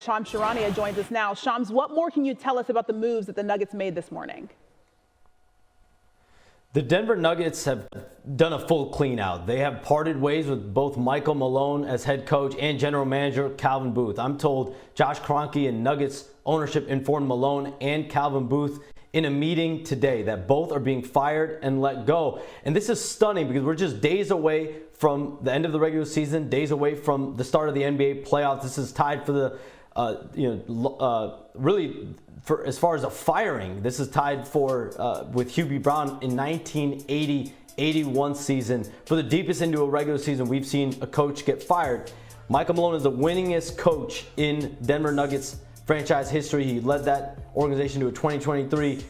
Shams Charania joins us now. Shams, what more can you tell us about the moves that the Nuggets made this morning? The Denver Nuggets have done a full clean out. They have parted ways with both Michael Malone as head coach and general manager Calvin Booth. I'm told Josh Kroenke and Nuggets ownership informed Malone and Calvin Booth in a meeting today that both are being fired and let go. And this is stunning because we're just days away from the end of the regular season, days away from the start of the NBA playoffs. This is tied for the, really, for as far as a firing, this is tied for with Hugh B. Brown in 1980-81 season for the deepest into a regular season we've seen a coach get fired. Michael Malone is the winningest coach in Denver Nuggets franchise history. He led that organization to a 2023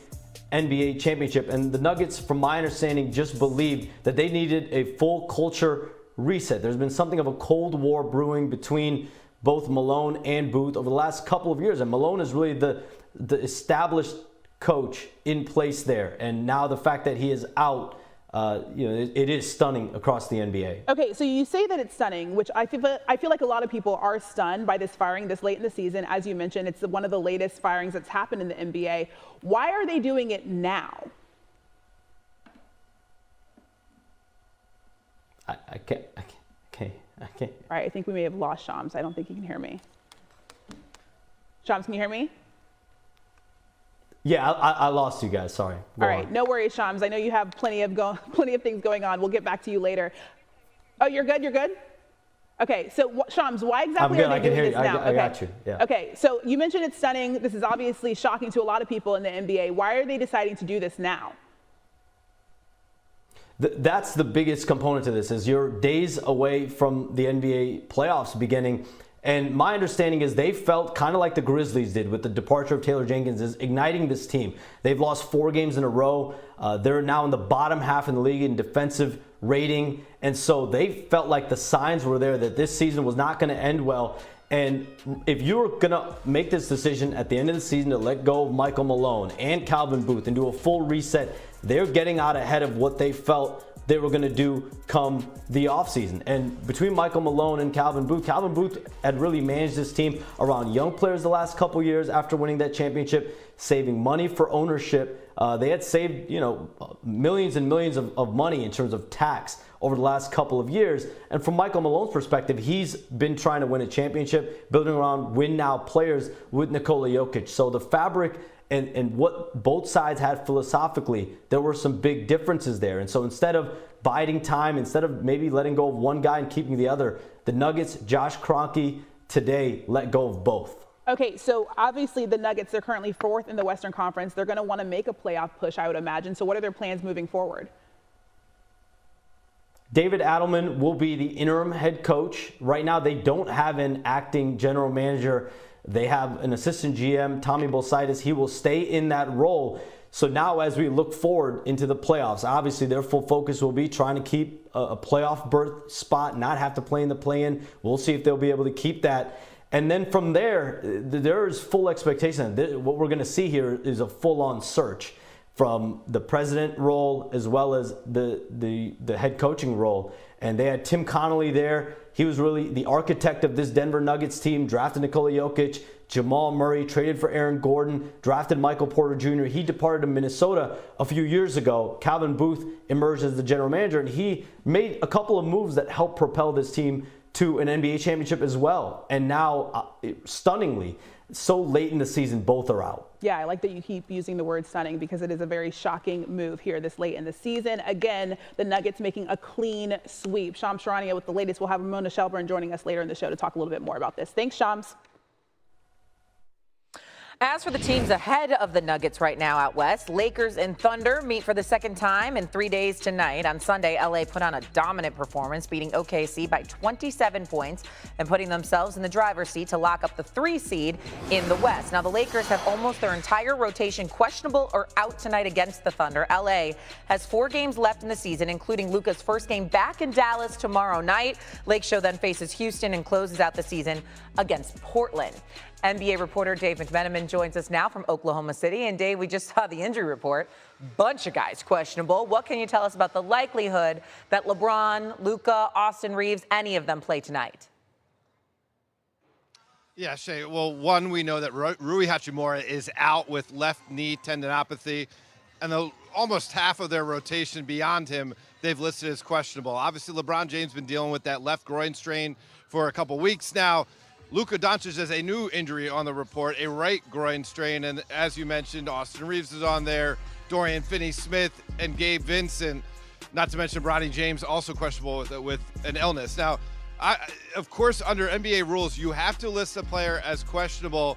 NBA championship. And the Nuggets, from my understanding, just believed that they needed a full culture reset. There's been something of a Cold War brewing between both Malone and Booth over the last couple of years. And Malone is really the established coach in place there. And now the fact that he is out, it is stunning across the NBA. Okay, so you say that it's stunning, which I feel like a lot of people are stunned by this firing this late in the season. As you mentioned, it's one of the latest firings that's happened in the NBA. Why are they doing it now? I can't. All right, I think we may have lost Shams. I don't think he can hear me. Shams, can you hear me? Yeah, I lost you guys. Sorry. All right, no worries, Shams. I know you have plenty of things going on. We'll get back to you later. Oh, you're good. You're good. Okay, so Shams, why exactly are they doing this now? I got you. Yeah. Okay, so you mentioned it's stunning. This is obviously shocking to a lot of people in the NBA. Why are they deciding to do this now? That's the biggest component to this, is you're days away from the NBA playoffs beginning. And my understanding is they felt kind of like the Grizzlies did with the departure of Taylor Jenkins, is igniting this team. They've lost 4 games in a row. They're now in the bottom half in the league in defensive rating. And so they felt like the signs were there that this season was not going to end well. And if you were going to make this decision at the end of the season to let go of Michael Malone and Calvin Booth and do a full reset, they're getting out ahead of what they felt they were going to do come the offseason. And between Michael Malone and Calvin Booth had really managed this team around young players the last couple years after winning that championship, saving money for ownership. They had saved, millions and millions of money in terms of tax over the last couple of years. And from Michael Malone's perspective, he's been trying to win a championship, building around win-now players with Nikola Jokic. So the fabric and what both sides had philosophically, there were some big differences there. And so instead of biding time, instead of maybe letting go of one guy and keeping the other, the Nuggets, Josh Kroenke, today let go of both. Okay, so obviously the Nuggets, they're currently 4th in the Western Conference. They're going to want to make a playoff push, I would imagine. So what are their plans moving forward? David Adelman will be the interim head coach. Right now, they don't have an acting general manager. They have an assistant GM, Tommy Bolsaitis. He will stay in that role. So now as we look forward into the playoffs, obviously their full focus will be trying to keep a playoff berth spot, not have to play in the play-in. We'll see if they'll be able to keep that. And then from there, there is full expectation. What we're going to see here is a full-on search from the president role as well as the head coaching role. And they had Tim Connolly there. He was really the architect of this Denver Nuggets team, drafted Nikola Jokic, Jamal Murray, traded for Aaron Gordon, drafted Michael Porter Jr. He departed to Minnesota a few years ago. Calvin Booth emerged as the general manager, and he made a couple of moves that helped propel this team to an NBA championship as well. And now, stunningly, so late in the season, both are out. Yeah, I like that you keep using the word stunning because it is a very shocking move here this late in the season. Again, the Nuggets making a clean sweep. Shams Charania with the latest. We'll have Ramona Shelburne joining us later in the show to talk a little bit more about this. Thanks, Shams. As for the teams ahead of the Nuggets right now out west, Lakers and Thunder meet for the second time in 3 days tonight. On Sunday, LA put on a dominant performance, beating OKC by 27 points and putting themselves in the driver's seat to lock up the 3 seed in the West. Now, the Lakers have almost their entire rotation questionable or out tonight against the Thunder. LA has 4 games left in the season, including Luka's first game back in Dallas tomorrow night. Lake Show then faces Houston and closes out the season against Portland. NBA reporter Dave McMenamin joins us now from Oklahoma City. And Dave, we just saw the injury report. Bunch of guys questionable. What can you tell us about the likelihood that LeBron, Luka, Austin Reeves, any of them play tonight? Yeah, Shay. Well, one, we know that Rui Hachimura is out with left knee tendinopathy, and almost half of their rotation beyond him, they've listed as questionable. Obviously, LeBron James been dealing with that left groin strain for a couple weeks now. Luka Doncic has a new injury on the report, a right groin strain, and as you mentioned, Austin Reeves is on there, Dorian Finney-Smith, and Gabe Vincent, not to mention Bronny James, also questionable with an illness. Now, of course, under NBA rules, you have to list a player as questionable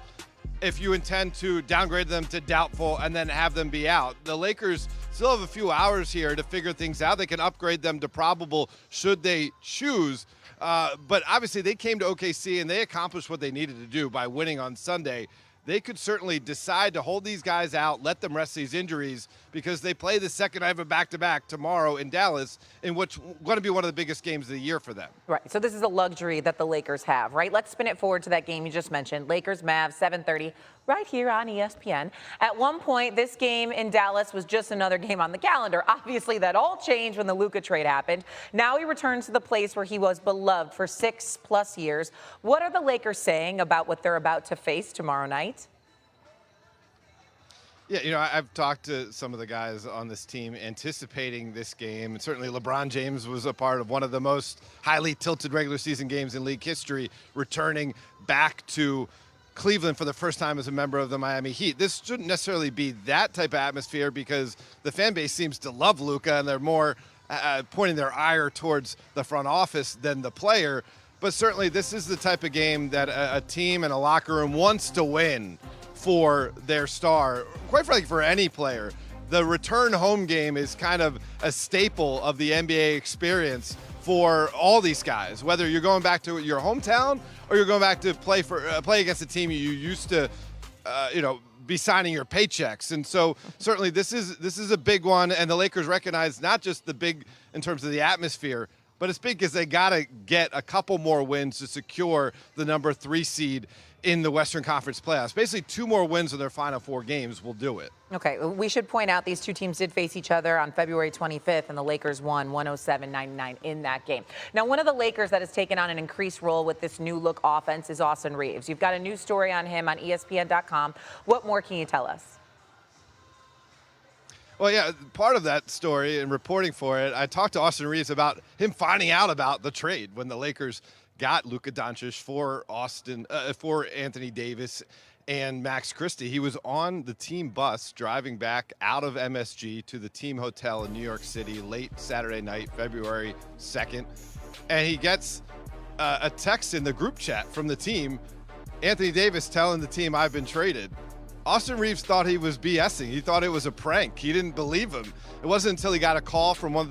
if you intend to downgrade them to doubtful and then have them be out. The Lakers still have a few hours here to figure things out. They can upgrade them to probable should they choose. But obviously, they came to OKC and they accomplished what they needed to do by winning on Sunday. They could certainly decide to hold these guys out, let them rest these injuries, because they play the second night of a back-to-back tomorrow in Dallas, in which going to be one of the biggest games of the year for them. Right. So this is a luxury that the Lakers have, right? Let's spin it forward to that game you just mentioned. Lakers Mavs 7:30 right here on ESPN. At one point, this game in Dallas was just another game on the calendar. Obviously, that all changed when the Luka trade happened. Now he returns to the place where he was beloved for 6+ years. What are the Lakers saying about what they're about to face tomorrow night? Yeah, I've talked to some of the guys on this team anticipating this game. And certainly LeBron James was a part of one of the most highly tilted regular season games in league history, returning back to Cleveland for the first time as a member of the Miami Heat. This shouldn't necessarily be that type of atmosphere because the fan base seems to love Luka and they're more pointing their ire towards the front office than the player. But certainly this is the type of game that a team and a locker room wants to win for their star, quite frankly, for any player. The return home game is kind of a staple of the NBA experience for all these guys, whether you're going back to your hometown or you're going back to play against a team you used to, be signing your paychecks. And so certainly this is a big one, and the Lakers recognize not just the big in terms of the atmosphere, but it's big because they got to get a couple more wins to secure the number 3 seed in the Western Conference playoffs. Basically, 2 more wins in their final 4 games will do it. Okay, we should point out these two teams did face each other on February 25th, and the Lakers won 107-99 in that game. Now, one of the Lakers that has taken on an increased role with this new look offense is Austin Reeves. You've got a new story on him on ESPN.com. What more can you tell us? Well, yeah, part of that story and reporting for it, I talked to Austin Reeves about him finding out about the trade when the Lakers got Luka Doncic for Anthony Davis and Max Christie. He was on the team bus driving back out of MSG to the team hotel in New York City late Saturday night, February 2nd, and he gets a text in the group chat from the team, Anthony Davis telling the team, "I've been traded." Austin Reeves thought he was BSing. He thought it was a prank. He didn't believe him. It wasn't until he got a call from one of